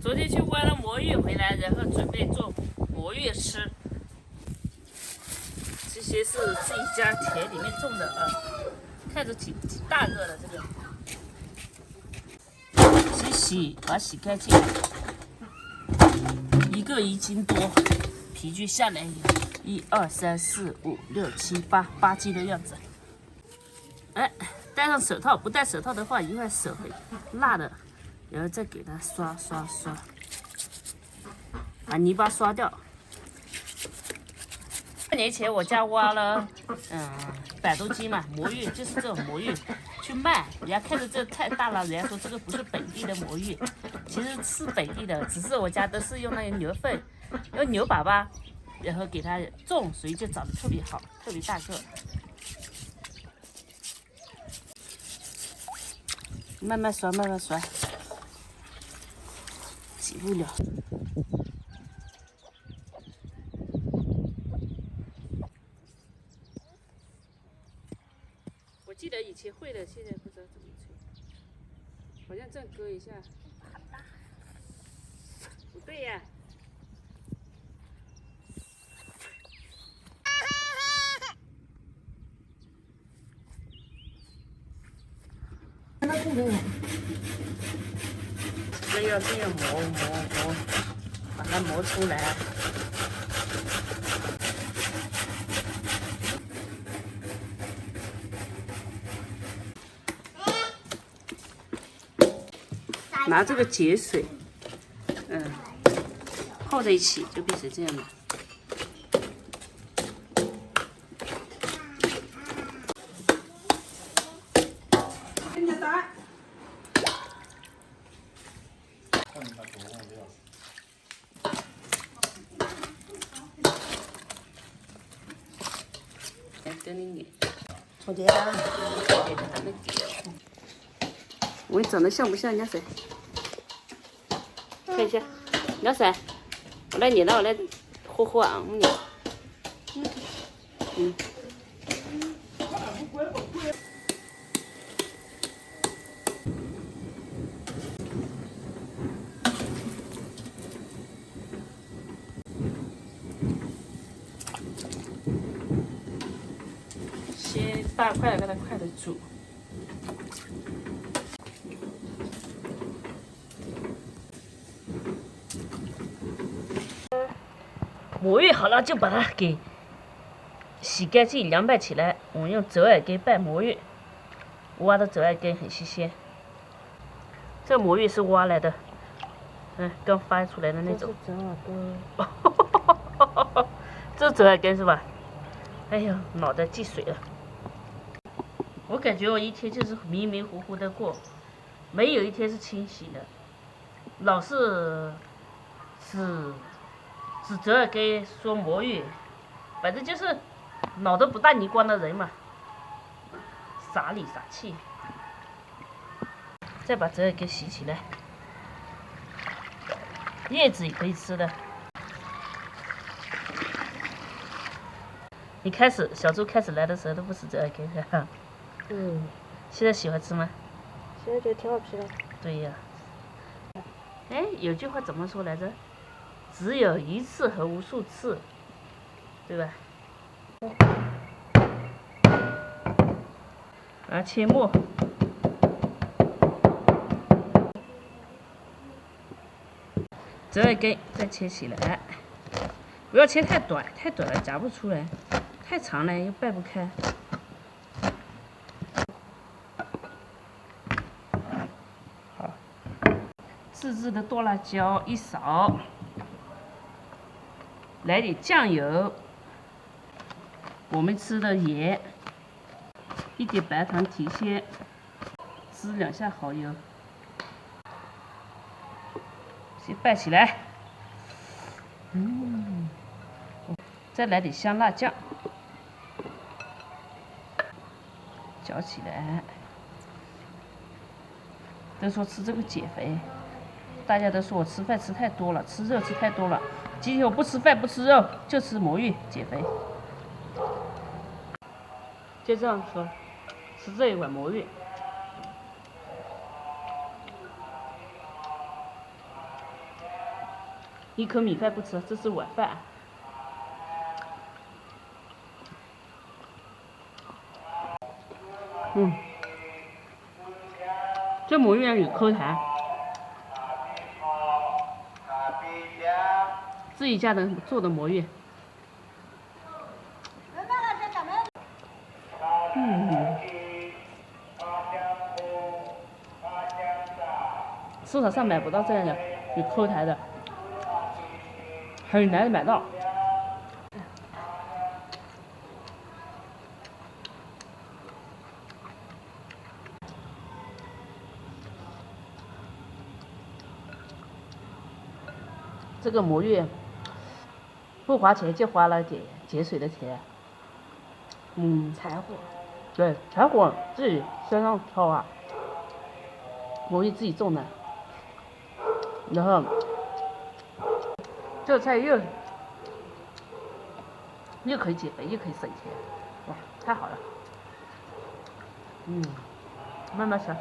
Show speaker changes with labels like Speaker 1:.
Speaker 1: 昨天去挖了魔芋回来，然后准备做魔芋吃。这些是自己家田里面种的啊，看着挺大个的这个。洗，把它洗干净，一个1斤多，皮具下来有1、2、3、4、5、6、7、8斤的样子。哎，戴上手套，不戴手套的话，一会儿手会辣的。然后再给它刷，把泥巴刷掉。2年前我家挖了100多斤嘛，魔芋就是这种魔芋，去卖，人家看着这太大了，人家说这个不是本地的魔芋，其实是本地的，只是我家都是用那个牛粪，用牛粑粑，然后给它种，所以就长得特别好，特别大个。慢慢刷，洗不了。我记得以前会的，现在不知道怎么吹。好像这样割一下，不对呀。这要磨，把它磨出来。拿这个节水，泡在一起就变成这样了。跟你捏，
Speaker 2: 充电啊！
Speaker 1: 我长得像不像人家谁？看一下，人家谁？我来捏了，我来和啊，我捏。先大块给它快的煮。魔芋好了，就把它给洗干净、凉拌起来。我们用折耳根拌魔芋，挖的折耳根很新鲜。这魔芋是挖来的，刚发出来的那种。
Speaker 2: 折耳根。
Speaker 1: 这是折耳根是吧？哎呀，脑袋进水了。我感觉我一天就是迷迷糊糊的过，没有一天是清醒的，老是指折耳根说魔芋，反正就是脑子不大灵光的人嘛，傻里傻气。再把折耳根洗起来，叶子也可以吃的。你小猪开始来的时候都不吃折耳根的。现在喜欢吃吗？
Speaker 2: 现在觉得挺好吃的。
Speaker 1: 对呀。哎，有句话怎么说来着？只有一次和无数次，对吧？切末。折耳根再切起来，不要切太短，太短了夹不出来，太长了又掰不开。好，自制的剁辣椒1勺，来点酱油，我们吃的盐，一点白糖提鲜，滋2下蚝油。先拌起来，再来点香辣酱，搅起来。都说吃这个减肥，大家都说我吃饭吃太多了，吃肉吃太多了。今天我不吃饭不吃肉，就吃魔芋减肥。就这样说，吃这一碗魔芋。一颗米饭不吃，这是晚饭。这魔芋有口弹，自己家的做的魔芋。市场上买不到这样的有口弹的，很难买到。这个魔芋不花钱就花了点节水的钱。
Speaker 2: 柴火。
Speaker 1: 对，柴火自己山上挑啊，魔芋自己种的，然后这菜又可以减肥又可以省钱，哇，太好了。慢慢吃。